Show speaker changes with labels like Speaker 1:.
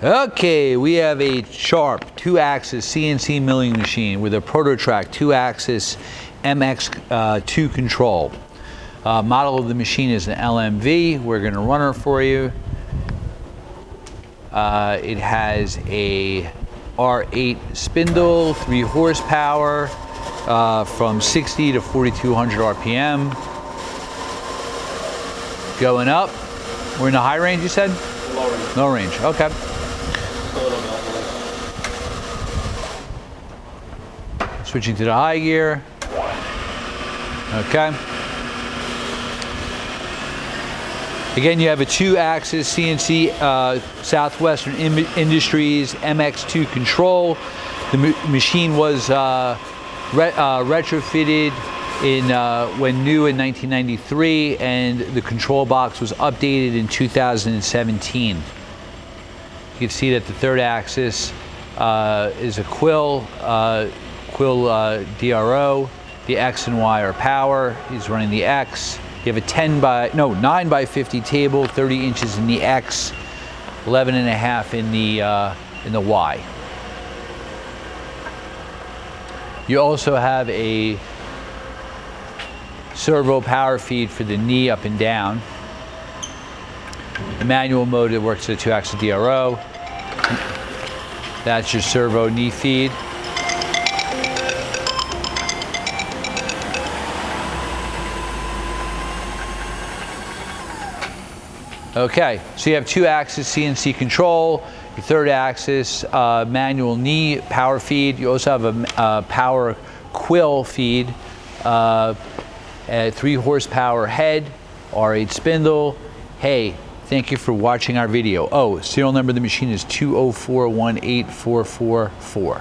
Speaker 1: Okay, we have a sharp 2-axis CNC milling machine with a Proto-Trak 2-axis MX2 control. Model of the machine is an LMV. We're going to run her for you. It has a R8 spindle, 3 horsepower, from 60 to 4,200 RPM. Going up. We're in the high range, you said?
Speaker 2: Low range.
Speaker 1: Low range, okay. Switching to the high gear. Okay. Again, you have a 2-axis CNC Southwestern Industries MX2 control. The machine was retrofitted when new in 1993, and the control box was updated in 2017. You can see that the 3rd axis is a QUILL DRO. The X and Y are power. He's running the X. You have a 9 by 50 table, 30 inches in the X, 11.5 in the Y. You also have a servo power feed for the knee up and down. The manual mode, it works at a 2-axis DRO. That's your servo knee feed. Okay, so you have 2-axis CNC control, your 3rd axis manual knee power feed. You also have a power QUILL feed, a 3 horsepower head, R8 spindle. Hey, thank you for watching our video. Oh, serial number of the machine is 204184444.